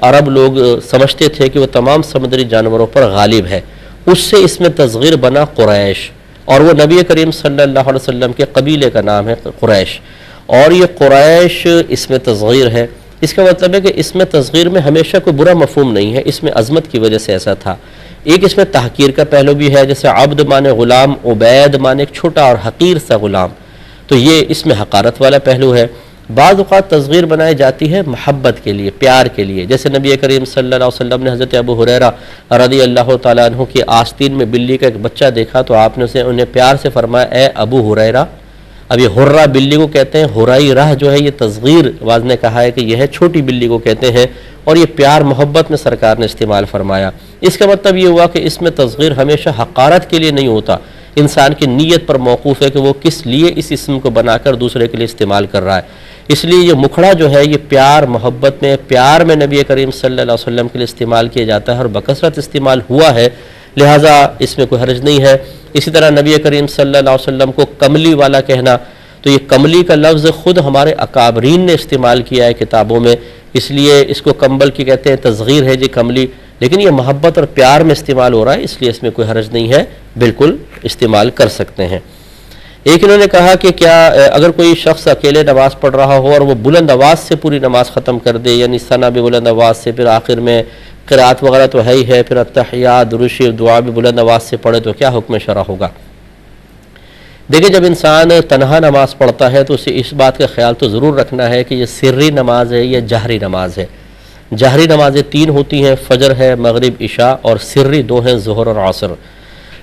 عرب لوگ سمجھتے تھے کہ وہ تمام سمندری جانوروں پر غالب ہے، اس سے اس میں تصغیر بنا قریش، اور وہ نبی کریم صلی اللہ علیہ وسلم کے قبیلے کا نام ہے قریش، اور یہ قریش اس میں تصغیر ہے. اس کا مطلب ہے کہ اس میں تصغیر میں ہمیشہ کوئی برا مفہوم نہیں ہے، اس میں عظمت کی وجہ سے ایسا تھا. ایک اس میں تحقیر کا پہلو بھی ہے، جیسے عبد مانے غلام، عبید مانے ایک چھوٹا اور حقیر سا غلام، تو یہ اس میں حقارت والا پہلو ہے. بعض اوقات تصغیر بنائی جاتی ہے محبت کے لیے، پیار کے لیے، جیسے نبی کریم صلی اللہ علیہ وسلم نے حضرت ابو ہریرہ رضی اللہ تعالیٰ عنہ کی آستین میں بلی کا ایک بچہ دیکھا تو آپ نے انہیں پیار سے فرمایا اے ابو ہریرہ. اب یہ ہرہ بلی کو کہتے ہیں، ہرائی راہ جو ہے یہ تصغیر واضح نے کہا ہے کہ یہ ہے چھوٹی بلی کو کہتے ہیں، اور یہ پیار محبت میں سرکار نے استعمال فرمایا. اس کا مطلب یہ ہوا کہ اس میں تصغیر ہمیشہ حقارت کے لیے نہیں ہوتا، انسان کی نیت پر موقوف ہے کہ وہ کس لیے اس اسم کو بنا کر دوسرے کے لیے استعمال کر رہا ہے. اس لیے یہ مکھڑا جو ہے یہ پیار محبت میں، پیار میں نبی کریم صلی اللہ علیہ وسلم کے لیے استعمال کیا جاتا ہے اور بکثرت استعمال ہوا ہے، لہٰذا اس میں کوئی حرج نہیں ہے. اسی طرح نبی کریم صلی اللہ علیہ وسلم کو کملی والا کہنا، تو یہ کملی کا لفظ خود ہمارے اکابرین نے استعمال کیا ہے کتابوں میں، اس لیے اس کو کمبل کی کہتے ہیں، تصغیر ہے جی کملی، لیکن یہ محبت اور پیار میں استعمال ہو رہا ہے، اس لیے اس میں کوئی حرج نہیں ہے، بالکل استعمال کر سکتے ہیں. ایک انہوں نے کہا کہ کیا اگر کوئی شخص اکیلے نماز پڑھ رہا ہو اور وہ بلند آواز سے پوری نماز ختم کر دے، یعنی ثنا بھی بلند آواز سے، پھر آخر میں قرات وغیرہ تو ہے ہی ہے، پھر التحیات درود شریف دعا بھی بلند آواز سے پڑھے تو کیا حکم شرع ہوگا؟ دیکھیں جب انسان تنہا نماز پڑھتا ہے تو اسے اس بات کا خیال تو ضرور رکھنا ہے کہ یہ سری نماز ہے یا جہری نماز ہے. جہری نمازیں 3 ہوتی ہیں، فجر ہے، مغرب، عشاء، اور سری 2 ہیں، ظہر اور عصر.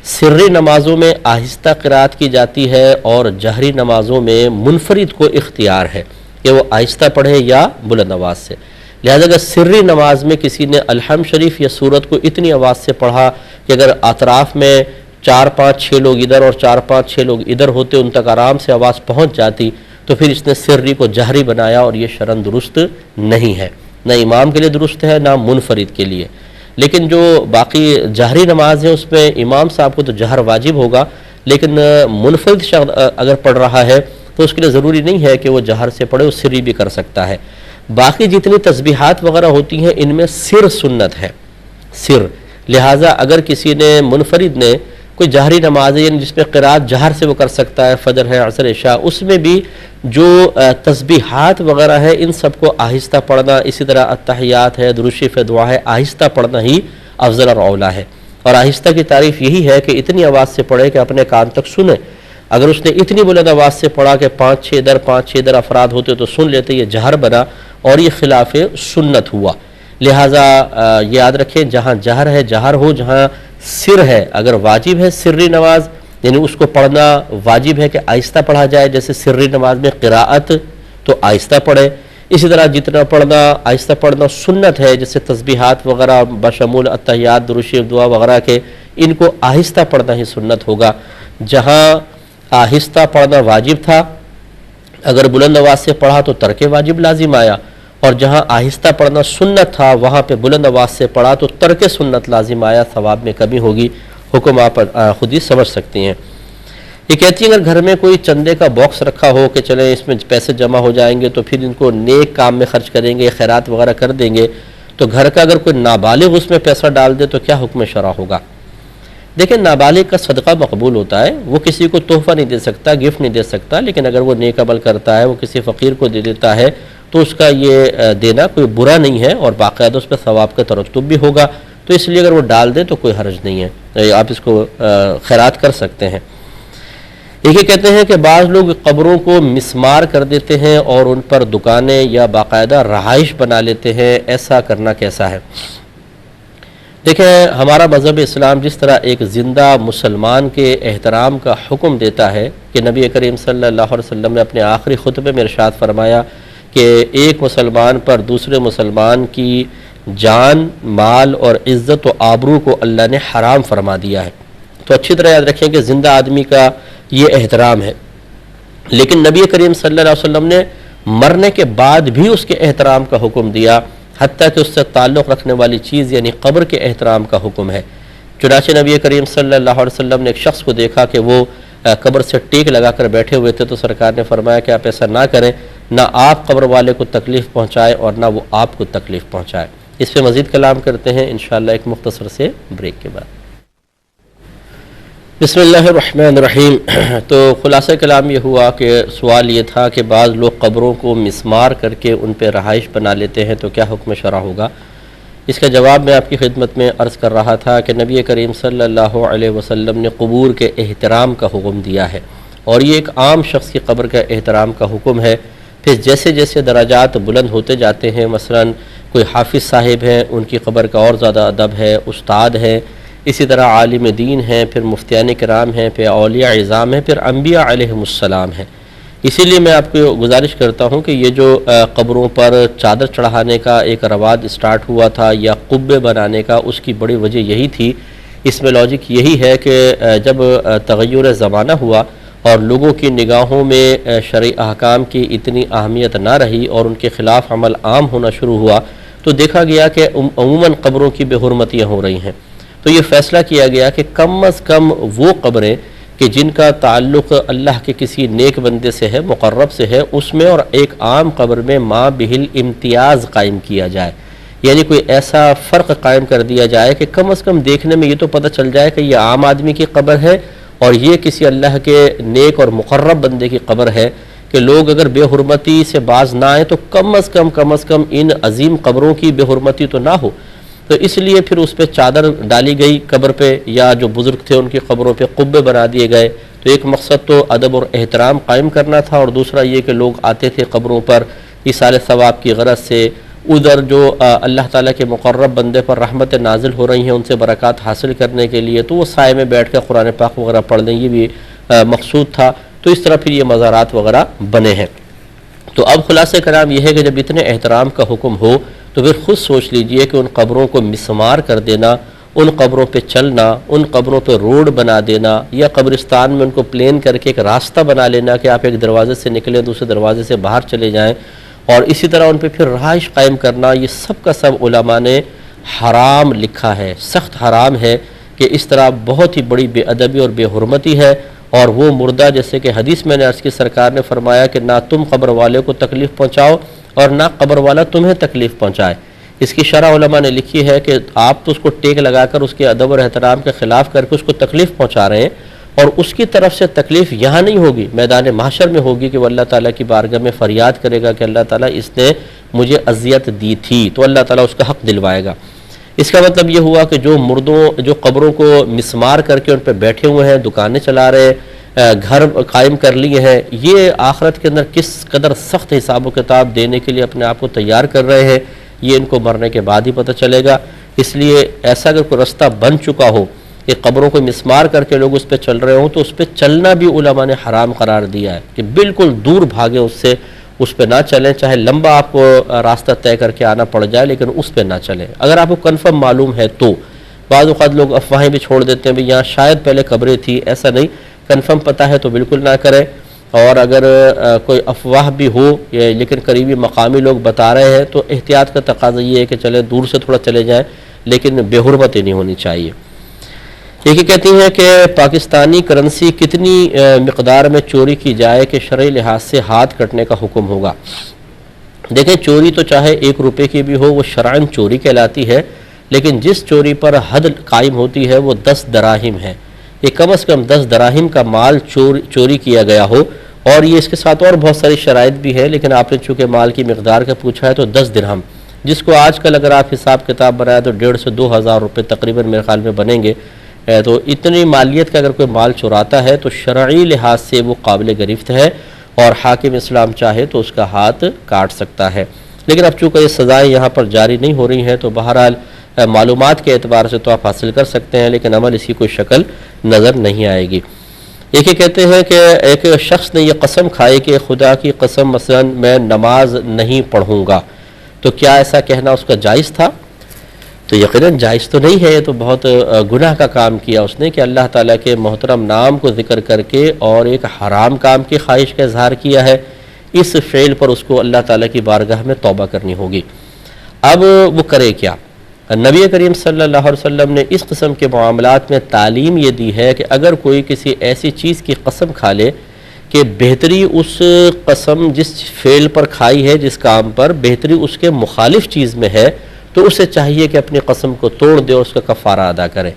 سری نمازوں میں آہستہ قرات کی جاتی ہے اور جہری نمازوں میں منفرد کو اختیار ہے کہ وہ آہستہ پڑھے یا بلند آواز سے. لہذا اگر سری نماز میں کسی نے الحمد شریف یا سورت کو اتنی آواز سے پڑھا کہ اگر اطراف میں 4-5-6 لوگ ادھر اور 4-5-6 لوگ ادھر ہوتے، ان تک آرام سے آواز پہنچ جاتی، تو پھر اس نے سری کو جہری بنایا اور یہ شرعاً درست نہیں ہے، نہ امام کے لیے درست ہے نہ منفرد کے لیے. لیکن جو باقی جہری نماز ہے اس میں امام صاحب کو تو جہر واجب ہوگا، لیکن منفرد شخص اگر پڑھ رہا ہے تو اس کے لیے ضروری نہیں ہے کہ وہ جہر سے پڑھے، وہ سری بھی کر سکتا ہے. باقی جتنی تسبیحات وغیرہ ہوتی ہیں ان میں سر سنت ہے، سر. لہٰذا اگر کسی نے منفرد نے کوئی جہری نماز ہے، یعنی جس میں قرات جہر سے وہ کر سکتا ہے، فجر ہے، عصر، عشاء، اس میں بھی جو تسبیحات وغیرہ ہے ان سب کو آہستہ پڑھنا، اسی طرح التحیات ہے، درود شریف دعا ہے، آہستہ پڑھنا ہی افضل اور اولیٰ ہے. اور آہستہ کی تعریف یہی ہے کہ اتنی آواز سے پڑھے کہ اپنے کان تک سنے. اگر اس نے اتنی بلند آواز سے پڑھا کہ 5-6 ادھر افراد ہوتے تو سن لیتے، یہ جہر بنا اور یہ خلاف سنت ہوا. لہٰذا یاد رکھیں جہاں جہر ہے جہر ہو، جہاں سر ہے اگر واجب ہے سری نماز، یعنی اس کو پڑھنا واجب ہے کہ آہستہ پڑھا جائے، جیسے سری نماز میں قراءت تو آہستہ پڑھے. اسی طرح جتنا پڑھنا آہستہ پڑھنا سنت ہے، جیسے تسبیحات وغیرہ بشمول التحیات درود شریف دعا وغیرہ کے، ان کو آہستہ پڑھنا ہی سنت ہوگا. جہاں آہستہ پڑھنا واجب تھا اگر بلند آواز سے پڑھا تو ترک واجب لازم آیا، اور جہاں آہستہ پڑھنا سنت تھا وہاں پہ بلند آواز سے پڑھا تو ترک سنت لازم آیا، ثواب میں کمی ہوگی. حکم آپ خود ہی سمجھ سکتی ہیں. یہ کہتی ہیں اگر گھر میں کوئی چندے کا باکس رکھا ہو کہ چلیں اس میں پیسے جمع ہو جائیں گے تو پھر ان کو نیک کام میں خرچ کریں گے، خیرات وغیرہ کر دیں گے، تو گھر کا اگر کوئی نابالغ اس میں پیسہ ڈال دے تو کیا حکم شرع ہوگا؟ دیکھیں نابالغ کا صدقہ مقبول ہوتا ہے، وہ کسی کو تحفہ نہیں دے سکتا، گفٹ نہیں دے سکتا، لیکن اگر وہ نیک عمل کرتا ہے، وہ کسی فقیر کو دے دیتا ہے تو اس کا یہ دینا کوئی برا نہیں ہے، اور باقاعدہ اس پہ ثواب کا ترتب بھی ہوگا، تو اس لیے اگر وہ ڈال دے تو کوئی حرج نہیں ہے، آپ اس کو خیرات کر سکتے ہیں۔ یہ کہتے ہیں کہ بعض لوگ قبروں کو مسمار کر دیتے ہیں اور ان پر دکانیں یا باقاعدہ رہائش بنا لیتے ہیں، ایسا کرنا کیسا ہے؟ دیکھیں ہمارا مذہب اسلام جس طرح ایک زندہ مسلمان کے احترام کا حکم دیتا ہے کہ نبی کریم صلی اللہ علیہ وسلم نے اپنے آخری خطبے میں ارشاد فرمایا کہ ایک مسلمان پر دوسرے مسلمان کی جان، مال اور عزت و آبرو کو اللہ نے حرام فرما دیا ہے، تو اچھی طرح یاد رکھیں کہ زندہ آدمی کا یہ احترام ہے، لیکن نبی کریم صلی اللہ علیہ وسلم نے مرنے کے بعد بھی اس کے احترام کا حکم دیا، حتیٰ کہ اس سے تعلق رکھنے والی چیز یعنی قبر کے احترام کا حکم ہے۔ چنانچہ نبی کریم صلی اللہ علیہ وسلم نے ایک شخص کو دیکھا کہ وہ قبر سے ٹیک لگا کر بیٹھے ہوئے تھے، تو سرکار نے فرمایا کہ آپ ایسا نہ کریں، نہ آپ قبر والے کو تکلیف پہنچائے اور نہ وہ آپ کو تکلیف پہنچائے۔ اس پہ مزید کلام کرتے ہیں انشاءاللہ ایک مختصر سے بریک کے بعد۔ بسم اللہ الرحمن الرحیم۔ تو خلاصہ کلام یہ ہوا کہ سوال یہ تھا کہ بعض لوگ قبروں کو مسمار کر کے ان پہ رہائش بنا لیتے ہیں، تو کیا حکم شرع ہوگا؟ اس کا جواب میں آپ کی خدمت میں عرض کر رہا تھا کہ نبی کریم صلی اللہ علیہ وسلم نے قبور کے احترام کا حکم دیا ہے، اور یہ ایک عام شخص کی قبر کا احترام کا حکم ہے۔ پھر جیسے جیسے درجات بلند ہوتے جاتے ہیں، مثلا کوئی حافظ صاحب ہیں ان کی قبر کا اور زیادہ ادب ہے، استاد ہیں، اسی طرح عالم دین ہیں، پھر مفتیان کرام ہیں، پھر اولیاء عظام ہیں، پھر انبیاء علیہم السلام ہیں۔ اسی لیے میں آپ کو گزارش کرتا ہوں کہ یہ جو قبروں پر چادر چڑھانے کا ایک رواج سٹارٹ ہوا تھا یا قبے بنانے کا، اس کی بڑی وجہ یہی تھی۔ اس میں لاجک یہی ہے کہ جب تغیر زمانہ ہوا اور لوگوں کی نگاہوں میں شرعی احکام کی اتنی اہمیت نہ رہی اور ان کے خلاف عمل عام ہونا شروع ہوا، تو دیکھا گیا کہ عموماً قبروں کی بے حرمتیاں ہو رہی ہیں۔ تو یہ فیصلہ کیا گیا کہ کم از کم وہ قبریں کہ جن کا تعلق اللہ کے کسی نیک بندے سے ہے، مقرب سے ہے، اس میں اور ایک عام قبر میں ما بہل امتیاز قائم کیا جائے، یعنی کوئی ایسا فرق قائم کر دیا جائے کہ کم از کم دیکھنے میں یہ تو پتہ چل جائے کہ یہ عام آدمی کی قبر ہے اور یہ کسی اللہ کے نیک اور مقرب بندے کی قبر ہے، کہ لوگ اگر بے حرمتی سے باز نہ آئیں تو کم از کم ان عظیم قبروں کی بے حرمتی تو نہ ہو۔ تو اس لیے پھر اس پہ چادر ڈالی گئی قبر پہ، یا جو بزرگ تھے ان کی قبروں پہ قبے بنا دیے گئے۔ تو ایک مقصد تو ادب اور احترام قائم کرنا تھا، اور دوسرا یہ کہ لوگ آتے تھے قبروں پر ایصال ثواب کی غرض سے، ادھر جو اللہ تعالیٰ کے مقرب بندے پر رحمت نازل ہو رہی ہیں ان سے برکات حاصل کرنے کے لیے، تو وہ سائے میں بیٹھ کر قرآن پاک وغیرہ پڑھ لیں، یہ بھی مقصود تھا۔ تو اس طرح پھر یہ مزارات وغیرہ بنے ہیں۔ تو اب خلاصہ کلام یہ ہے کہ جب اتنے احترام کا حکم ہو تو پھر خود سوچ لیجئے کہ ان قبروں کو مسمار کر دینا، ان قبروں پہ چلنا، ان قبروں پہ روڈ بنا دینا، یا قبرستان میں ان کو پلین کر کے ایک راستہ بنا لینا کہ آپ ایک دروازے سے نکلیں دوسرے دروازے سے باہر چلے جائیں، اور اسی طرح ان پہ پھر رہائش قائم کرنا، یہ سب کا سب علماء نے حرام لکھا ہے، سخت حرام ہے کہ اس طرح بہت ہی بڑی بے ادبی اور بے حرمتی ہے۔ اور وہ مردہ، جیسے کہ حدیث میں نے عرض کی، سرکار نے فرمایا کہ نہ تم قبر والے کو تکلیف پہنچاؤ اور نہ قبر والا تمہیں تکلیف پہنچائے۔ اس کی شرح علماء نے لکھی ہے کہ آپ تو اس کو ٹیک لگا کر اس کے ادب اور احترام کے خلاف کر کے اس کو تکلیف پہنچا رہے ہیں، اور اس کی طرف سے تکلیف یہاں نہیں ہوگی، میدان محشر میں ہوگی کہ وہ اللہ تعالیٰ کی بارگاہ میں فریاد کرے گا کہ اللہ تعالیٰ اس نے مجھے اذیت دی تھی، تو اللہ تعالیٰ اس کا حق دلوائے گا۔ اس کا مطلب یہ ہوا کہ جو قبروں کو مسمار کر کے ان پہ بیٹھے ہوئے ہیں، دکانیں چلا رہے ہیں، گھر قائم کر لیے ہیں، یہ آخرت کے اندر کس قدر سخت حساب و کتاب دینے کے لیے اپنے آپ کو تیار کر رہے ہیں، یہ ان کو مرنے کے بعد ہی پتہ چلے گا۔ اس لیے ایسا اگر کوئی رستہ بن چکا ہو کہ قبروں کو مسمار کر کے لوگ اس پہ چل رہے ہوں، تو اس پہ چلنا بھی علماء نے حرام قرار دیا ہے کہ بالکل دور بھاگیں اس سے، اس پہ نہ چلیں، چاہے لمبا آپ کو راستہ طے کر کے آنا پڑ جائے لیکن اس پہ نہ چلیں۔ اگر آپ کو کنفرم معلوم ہے تو بعض اوقات لوگ افواہیں بھی چھوڑ دیتے ہیں، یہاں شاید پہلے قبریں تھی، ایسا نہیں، کنفرم پتہ ہے تو بالکل نہ کریں۔ اور اگر کوئی افواہ بھی ہو لیکن قریبی مقامی لوگ بتا رہے ہیں تو احتیاط کا تقاضا یہ ہے کہ چلے دور سے تھوڑا چلے جائیں، لیکن بے حرمتی نہیں ہونی چاہیے۔ یہ کہتی ہیں کہ پاکستانی کرنسی کتنی مقدار میں چوری کی جائے کہ شرعی لحاظ سے ہاتھ کٹنے کا حکم ہوگا؟ دیکھیں چوری تو چاہے 1 روپے کی بھی ہو وہ شرعاً چوری کہلاتی ہے، لیکن جس چوری پر حد قائم ہوتی ہے وہ 10 دراہم ہے، یہ کم از کم 10 دراہم کا مال چوری کیا گیا ہو، اور یہ اس کے ساتھ اور بہت ساری شرائط بھی ہے، لیکن آپ نے چونکہ مال کی مقدار کا پوچھا ہے تو 10 درہم، جس کو آج کل اگر آپ حساب کتاب بنائیں تو 1.5 سے 2,000 روپے تقریباً میرے خیال میں بنیں گے، تو اتنی مالیت کا اگر کوئی مال چراتا ہے تو شرعی لحاظ سے وہ قابل گرفت ہے، اور حاکم اسلام چاہے تو اس کا ہاتھ کاٹ سکتا ہے۔ لیکن اب چونکہ یہ سزائیں یہاں پر جاری نہیں ہو رہی ہیں تو بہرحال معلومات کے اعتبار سے تو آپ حاصل کر سکتے ہیں، لیکن عمل اس کی کوئی شکل نظر نہیں آئے گی۔ ایک یہ کہتے ہیں کہ ایک شخص نے یہ قسم کھائی کہ خدا کی قسم مثلا میں نماز نہیں پڑھوں گا، تو کیا ایسا کہنا اس کا جائز تھا؟ تو یقیناً جائز تو نہیں ہے، یہ تو بہت گناہ کا کام کیا اس نے کہ اللہ تعالیٰ کے محترم نام کو ذکر کر کے اور ایک حرام کام کی خواہش کا اظہار کیا ہے، اس فعل پر اس کو اللہ تعالیٰ کی بارگاہ میں توبہ کرنی ہوگی۔ اب وہ کرے کیا؟ نبی کریم صلی اللہ علیہ وسلم نے اس قسم کے معاملات میں تعلیم یہ دی ہے کہ اگر کوئی کسی ایسی چیز کی قسم کھا لے کہ بہتری اس قسم جس فعل پر کھائی ہے، جس کام پر بہتری اس کے مخالف چیز میں ہے، تو اسے چاہیے کہ اپنی قسم کو توڑ دے اور اس کا کفارہ ادا کرے۔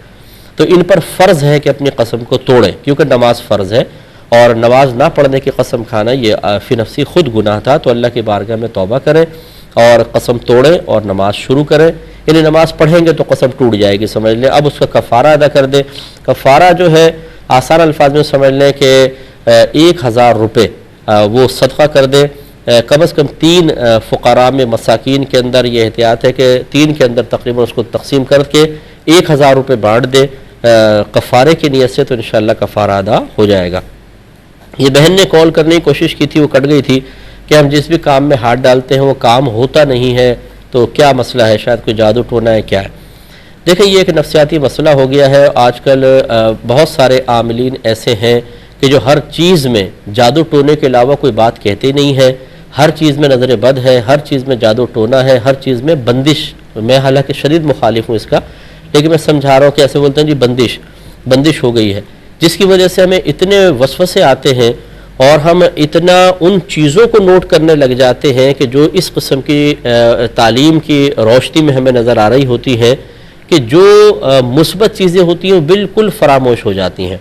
تو ان پر فرض ہے کہ اپنی قسم کو توڑے، کیونکہ نماز فرض ہے، اور نماز نہ پڑھنے کی قسم کھانا یہ فی نفسی خود گناہ تھا، تو اللہ کی بارگاہ میں توبہ کریں اور قسم توڑیں اور نماز شروع کریں۔ یعنی نماز پڑھیں گے تو قسم ٹوٹ جائے گی، سمجھ لیں، اب اس کا کفارہ ادا کر دیں۔ کفارہ جو ہے آسان الفاظ میں سمجھ لیں کہ 1,000 روپے وہ صدقہ کر دیں، کم از کم 3 فقراء میں مساکین کے اندر یہ احتیاط ہے کہ 3 کے اندر تقریباً اس کو تقسیم کر کے 1,000 روپے بانٹ دے کفارے کی نیت سے، تو انشاءاللہ کفارہ ادا ہو جائے گا۔ یہ بہن نے کال کرنے کی کوشش کی تھی، وہ کٹ گئی تھی، کہ ہم جس بھی کام میں ہاتھ ڈالتے ہیں وہ کام ہوتا نہیں ہے، تو کیا مسئلہ ہے؟ شاید کوئی جادو ٹونا ہے، کیا ہے؟ دیکھیں یہ ایک نفسیاتی مسئلہ ہو گیا ہے۔ آج کل بہت سارے عاملین ایسے ہیں کہ جو ہر چیز میں جادو ٹونے کے علاوہ کوئی بات کہتے نہیں ہیں، ہر چیز میں نظر بد ہے، ہر چیز میں جادو ٹونا ہے، ہر چیز میں بندش۔ میں حالانکہ شدید مخالف ہوں اس کا، لیکن میں سمجھا رہا ہوں کہ ایسے بولتے ہیں جی بندش ہو گئی ہے، جس کی وجہ سے ہمیں اتنے وسوسے آتے ہیں اور ہم اتنا ان چیزوں کو نوٹ کرنے لگ جاتے ہیں کہ جو اس قسم کی تعلیم کی روشنی میں ہمیں نظر آ رہی ہوتی ہے کہ جو مثبت چیزیں ہوتی ہیں وہ بالکل فراموش ہو جاتی ہیں۔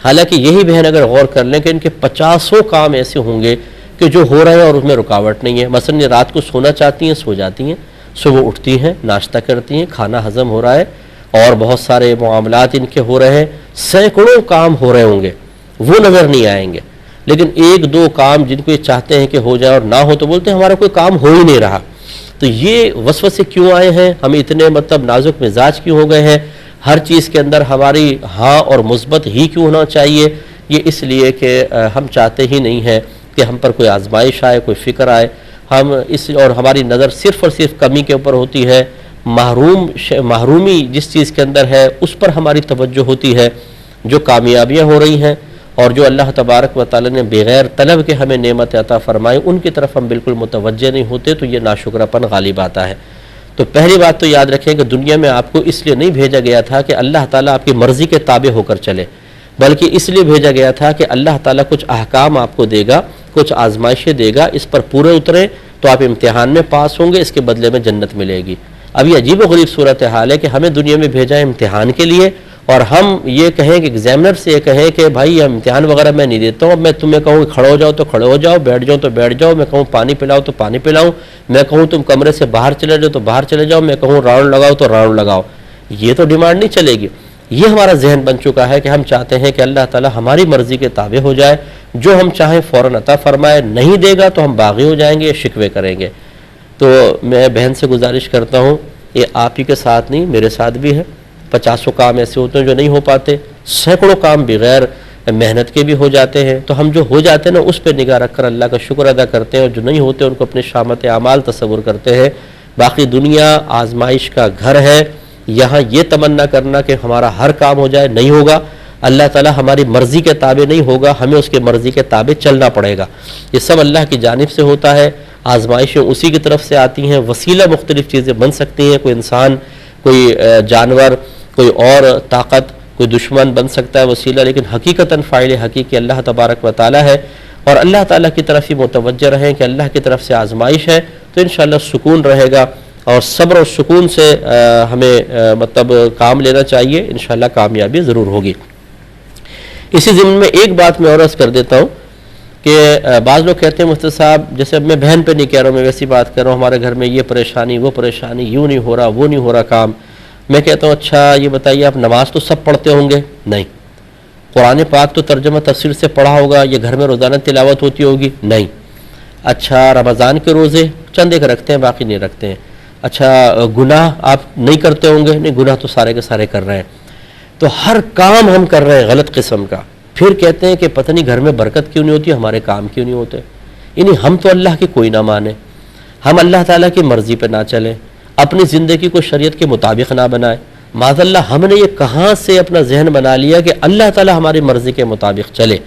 حالانکہ یہی بہن اگر غور کر لیں کہ ان کے 50 کام ایسے ہوں گے کہ جو ہو رہے ہیں اور اس میں رکاوٹ نہیں ہے۔ مثلا یہ رات کو سونا چاہتی ہیں، سو جاتی ہیں، صبح اٹھتی ہیں، ناشتہ کرتی ہیں، کھانا ہضم ہو رہا ہے، اور بہت سارے معاملات ان کے ہو رہے ہیں، سینکڑوں کام ہو رہے ہوں گے، وہ نظر نہیں آئیں گے، لیکن 1-2 کام جن کو یہ چاہتے ہیں کہ ہو جائے اور نہ ہو تو بولتے ہیں ہمارا کوئی کام ہو ہی نہیں رہا۔ تو یہ وسوسے کیوں آئے ہیں؟ ہم اتنے نازک مزاج کیوں ہو گئے ہیں؟ ہر چیز کے اندر ہماری ہاں اور مثبت ہی کیوں ہونا چاہیے؟ یہ اس لیے کہ ہم چاہتے ہی نہیں ہیں کہ ہم پر کوئی آزمائش آئے، کوئی فکر آئے، اور ہماری نظر صرف اور صرف کمی کے اوپر ہوتی ہے، محرومی جس چیز کے اندر ہے اس پر ہماری توجہ ہوتی ہے۔ جو کامیابیاں ہو رہی ہیں اور جو اللہ تبارک و تعالی نے بغیر طلب کے ہمیں نعمت عطا فرمائی، ان کی طرف ہم بالکل متوجہ نہیں ہوتے، تو یہ ناشکراپن غالب آتا ہے۔ تو پہلی بات تو یاد رکھیں کہ دنیا میں آپ کو اس لیے نہیں بھیجا گیا تھا کہ اللہ تعالیٰ آپ کی مرضی کے تابع ہو کر چلے، بلکہ اس لیے بھیجا گیا تھا کہ اللہ تعالیٰ کچھ احکام آپ کو دے گا، کچھ آزمائشیں دے گا، اس پر پورے اتریں تو آپ امتحان میں پاس ہوں گے، اس کے بدلے میں جنت ملے گی۔ اب یہ عجیب و غریب صورتحال ہے کہ ہمیں دنیا میں بھیجا ہے امتحان کے لیے، اور ہم یہ کہیں کہ ایگزامنر سے یہ کہیں کہ بھائی امتحان وغیرہ میں نہیں دیتا ہوں، اب میں تمہیں کہوں کھڑے ہو جاؤ تو کھڑے ہو جاؤ، بیٹھ جاؤ تو بیٹھ جاؤ، میں کہوں پانی پلاؤ تو پانی پلاؤں، میں کہوں تم کمرے سے باہر چلے جاؤ تو باہر چلے جاؤ، میں کہوں راؤنڈ لگاؤ تو راؤنڈ لگاؤ۔ یہ تو ڈیمانڈ نہیں چلے گی۔ یہ ہمارا ذہن بن چکا ہے کہ ہم چاہتے ہیں کہ اللہ تعالیٰ ہماری مرضی کے تابع ہو جائے، جو ہم چاہیں فوراً عطا فرمائے، نہیں دے گا تو ہم باغی ہو جائیں گے، شکوے کریں گے۔ تو میں بہن سے گزارش کرتا ہوں، یہ آپ ہی کے ساتھ نہیں، میرے ساتھ بھی ہے، 50 کام ایسے ہوتے ہیں جو نہیں ہو پاتے، سینکڑوں کام بغیر محنت کے بھی ہو جاتے ہیں۔ تو ہم جو ہو جاتے ہیں نا اس پہ نگاہ رکھ کر اللہ کا شکر ادا کرتے ہیں، اور جو نہیں ہوتے ان کو اپنے شامت اعمال تصور کرتے ہیں۔ باقی دنیا آزمائش کا گھر ہے، یہاں یہ تمنا کرنا کہ ہمارا ہر کام ہو جائے نہیں ہوگا، اللہ تعالیٰ ہماری مرضی کے تابع نہیں ہوگا، ہمیں اس کے مرضی کے تابع چلنا پڑے گا۔ یہ سب اللہ کی جانب سے ہوتا ہے، آزمائشیں اسی کی طرف سے آتی ہیں، وسیلہ مختلف چیزیں بن سکتی ہیں، کوئی انسان، کوئی جانور، کوئی اور طاقت، کوئی دشمن بن سکتا ہے وسیلہ، لیکن حقیقتاً فاعل حقیقی اللہ تبارک و تعالیٰ ہے، اور اللہ تعالیٰ کی طرف ہی متوجہ رہیں کہ اللہ کی طرف سے آزمائش ہے، تو انشاءاللہ سکون رہے گا، اور صبر اور سکون سے ہمیں مطلب کام لینا چاہیے، انشاءاللہ کامیابی ضرور ہوگی۔ اسی ضمن میں ایک بات میں اور عرض کر دیتا ہوں کہ بعض لوگ کہتے ہیں مفتی صاحب، جیسے اب میں بہن پہ نہیں کہہ رہا ہوں، میں ویسی بات کر رہا ہوں، ہمارے گھر میں یہ پریشانی وہ پریشانی، یوں نہیں ہو رہا وہ نہیں ہو رہا کام۔ میں کہتا ہوں اچھا یہ بتائیے آپ نماز تو سب پڑھتے ہوں گے؟ نہیں۔ قرآن پاک تو ترجمہ تفسیر سے پڑھا ہوگا، یہ گھر میں روزانہ تلاوت ہوتی ہوگی؟ نہیں۔ اچھا رمضان کے روزے چند ایک رکھتے ہیں باقی نہیں رکھتے ہیں؟ اچھا گناہ آپ نہیں کرتے ہوں گے؟ نہیں، گناہ تو سارے کے سارے کر رہے ہیں۔ تو ہر کام ہم کر رہے ہیں غلط قسم کا، پھر کہتے ہیں کہ پتہ نہیں گھر میں برکت کیوں نہیں ہوتی، ہمارے کام کیوں نہیں ہوتے؟ یعنی ہم تو اللہ کی کوئی نہ مانیں، ہم اللہ تعالیٰ کی مرضی پہ نہ چلیں، اپنی زندگی کو شریعت کے مطابق نہ بنائیں۔ معاذ اللہ ہم نے یہ کہاں سے اپنا ذہن بنا لیا کہ اللہ تعالیٰ ہماری مرضی کے مطابق چلے،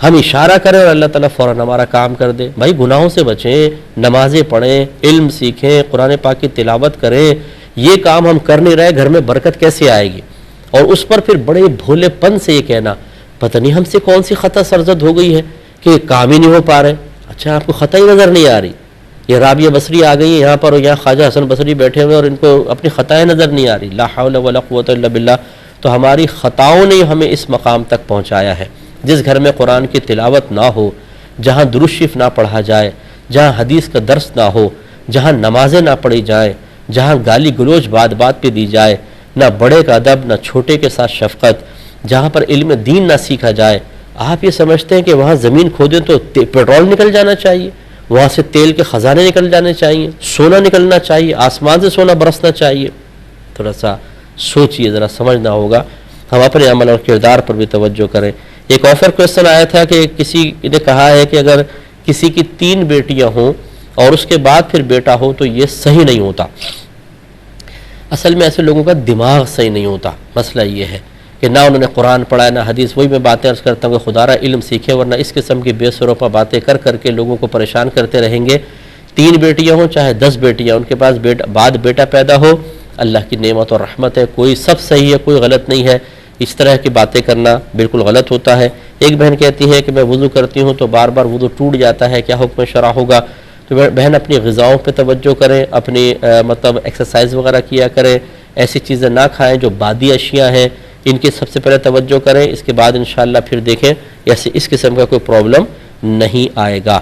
ہم اشارہ کریں اور اللہ تعالیٰ فوراً ہمارا کام کر دے۔ بھائی گناہوں سے بچیں، نمازیں پڑھیں، علم سیکھیں، قرآن پاک کی تلاوت کریں، یہ کام ہم کر نہیں رہے، گھر میں برکت کیسے آئے گی؟ اور اس پر پھر بڑے بھولے پن سے یہ کہنا پتہ نہیں ہم سے کون سی خطا سرزد ہو گئی ہے کہ یہ کام ہی نہیں ہو پا رہے۔ اچھا آپ کو خطا ہی نظر نہیں آ رہی؟ یہ رابعہ بصری آ گئی ہیں یہاں پر، اور یہاں خواجہ حسن بصری بیٹھے ہوئے اور ان کو اپنی خطائیں نظر نہیں آ رہی، لا حول ولا قوت الا باللہ۔ تو ہماری خطاؤں نے ہمیں اس مقام تک پہنچایا ہے۔ جس گھر میں قرآن کی تلاوت نہ ہو، جہاں درود شریف نہ پڑھا جائے، جہاں حدیث کا درس نہ ہو، جہاں نمازیں نہ پڑھی جائیں، جہاں گالی گلوچ بات بات پہ دی جائے، نہ بڑے کا ادب نہ چھوٹے کے ساتھ شفقت، جہاں پر علم دین نہ سیکھا جائے، آپ یہ سمجھتے ہیں کہ وہاں زمین کھودیں تو پیٹرول نکل جانا چاہیے، وہاں سے تیل کے خزانے نکل جانے چاہیے، سونا نکلنا چاہیے، آسمان سے سونا برسنا چاہیے؟ تھوڑا سا سوچئے، ذرا سمجھنا ہوگا، ہم اپنے عمل اور کردار پر بھی توجہ کریں۔ ایک آفر کویسچن آیا تھا کہ کسی نے کہا ہے کہ اگر کسی کی 3 بیٹیاں ہوں اور اس کے بعد پھر بیٹا ہو تو یہ صحیح نہیں ہوتا۔ اصل میں ایسے لوگوں کا دماغ صحیح نہیں ہوتا، مسئلہ یہ ہے کہ نہ انہوں نے قرآن پڑھا ہے نہ حدیث۔ وہی میں باتیں عرض کرتا ہوں کہ خدا را علم سیکھے، ورنہ اس قسم کی بے سروپا باتیں کر کر کے لوگوں کو پریشان کرتے رہیں گے۔ 3 بیٹیاں ہوں چاہے 10 بیٹیاں، ان کے پاس بعد بیٹا پیدا ہو، اللہ کی نعمت اور رحمت ہے، کوئی سب صحیح ہے، کوئی غلط نہیں ہے۔ اس طرح کی باتیں کرنا بالکل غلط ہوتا ہے۔ ایک بہن کہتی ہے کہ میں وضو کرتی ہوں تو بار بار وضو ٹوٹ جاتا ہے، کیا حکم شرع ہوگا؟ تو بہن اپنی غذاؤں پہ توجہ کریں، اپنی مطلب ایکسرسائز وغیرہ کیا کریں، ایسی چیزیں نہ کھائیں جو بادی اشیاء ہیں، ان کی سب سے پہلے توجہ کریں، اس کے بعد انشاءاللہ پھر دیکھیں ایسے اس قسم کا کوئی پرابلم نہیں آئے گا۔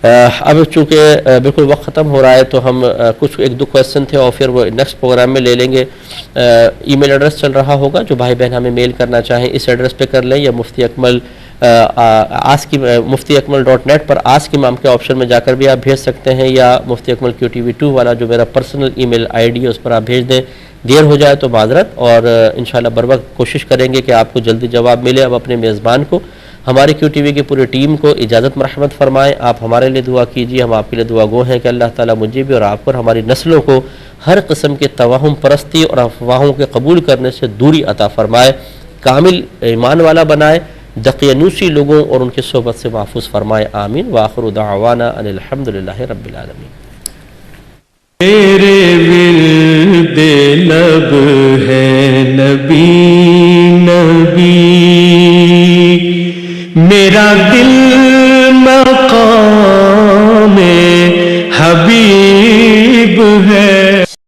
اب چونکہ بالکل وقت ختم ہو رہا ہے تو ہم کچھ 1-2 کویسچن تھے اور پھر وہ نیکسٹ پروگرام میں لے لیں گے۔ ای میل ایڈریس چل رہا ہوگا، جو بھائی بہن ہمیں میل کرنا چاہیں اس ایڈریس پہ کر لیں، یا مفتی اکمل.net پر آسک امام کے آپشن میں جا کر بھی آپ بھیج سکتے ہیں، یا مفتی اکمل QTV2 والا جو میرا پرسنل ای میل ID ہے اس پر آپ بھیج دیں۔ دیر ہو جائے تو معذرت، اور انشاءاللہ بر وقت کوشش کریں گے کہ آپ کو جلدی جواب ملے۔ اب اپنے میزبان کو، ہماری QTV کی پوری ٹیم کو اجازت مرحمت فرمائیں۔ آپ ہمارے لیے دعا کیجیے، ہم آپ کے لیے دعا گو ہیں کہ اللہ تعالیٰ مجھے بھی اور آپ پر ہماری نسلوں کو ہر قسم کے توہم پرستی اور افواہوں کے قبول کرنے سے دوری عطا فرمائے، کامل ایمان والا بنائے، دقیانوسی لوگوں اور ان کی صحبت سے محفوظ فرمائے، آمین۔ وآخر دعوانا ان الحمدللہ رب العالمین۔ میرے ورد لب ہے نبی نبی، میرا دل